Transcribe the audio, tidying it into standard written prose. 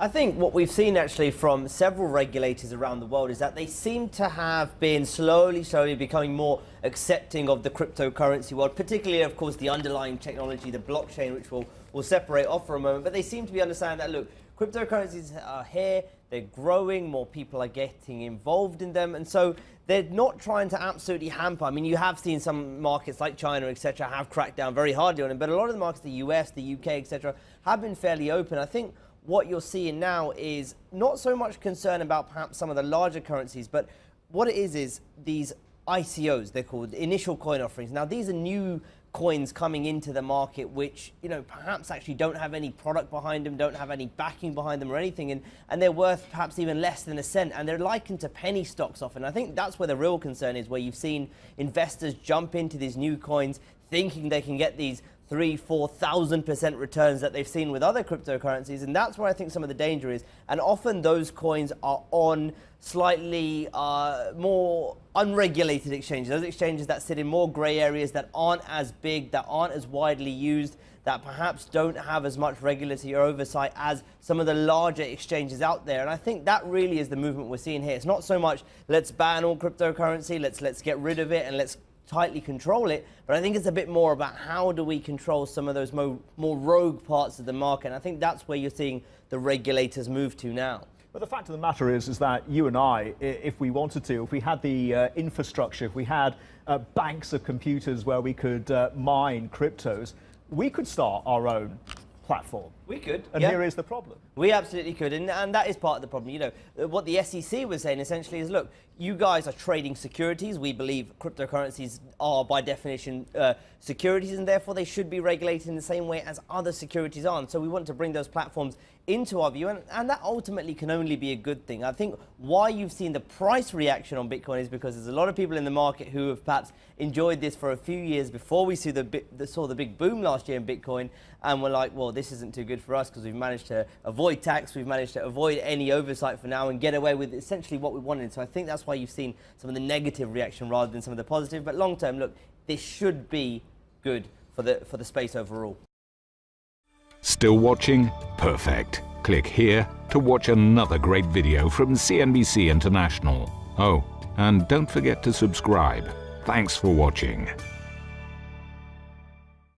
I think what we've seen actually from several regulators around the world is that they seem to have been slowly becoming more accepting of the cryptocurrency world, particularly, of course, the underlying technology, the blockchain, which we'll separate off for a moment. But they seem to be understanding that, look, cryptocurrencies are here, they're growing, more people are getting involved in them, and so they're not trying to absolutely hamper. I mean, you have seen some markets like China, etc., have cracked down very hardly on it, but a lot of the markets, the US, the UK, etc., have been fairly open. I think what you're seeing now is not so much concern about perhaps some of the larger currencies, but what it is these ICOs, they're called initial coin offerings. Now, these are new coins coming into the market which, you know, perhaps actually don't have any product behind them, don't have any backing behind them or anything, and they're worth perhaps even less than a cent, and they're likened to penny stocks often. I think that's where the real concern is, where you've seen investors jump into these new coins thinking they can get these 3,000–4,000% returns that they've seen with other cryptocurrencies, and that's where I think some of the danger is. And often those coins are on slightly more unregulated exchanges, those exchanges that sit in more gray areas, that aren't as big, that aren't as widely used, that perhaps don't have as much regulatory oversight as some of the larger exchanges out there. And I think that really is the movement we're seeing here. It's not so much let's ban all cryptocurrency, let's get rid of it and let's tightly control it, but I think it's a bit more about how do we control some of those more rogue parts of the market. And I think that's where you're seeing the regulators move to now. But the fact of the matter is that you and I, if we wanted to, if we had the infrastructure, if we had banks of computers where we could mine cryptos, we could start our own platform. We could. And here is the problem. We absolutely could, and that is part of the problem. You know, what the SEC was saying essentially is, look, you guys are trading securities. We believe cryptocurrencies are by definition securities, and therefore they should be regulated in the same way as other securities are. And so we want to bring those platforms into our view, and that ultimately can only be a good thing. I think why you've seen the price reaction on Bitcoin is because there's a lot of people in the market who have perhaps enjoyed this for a few years before we saw the big boom last year in Bitcoin, and we're like, well, this isn't too good for us because we've managed to avoid tax, we've managed to avoid any oversight for now and get away with essentially what we wanted. So I think that's why you've seen some of the negative reaction rather than some of the positive. But long term, look, this should be good for the space overall. Still watching? Perfect. Click here to watch another great video from CNBC International. Oh, and don't forget to subscribe. Thanks for watching.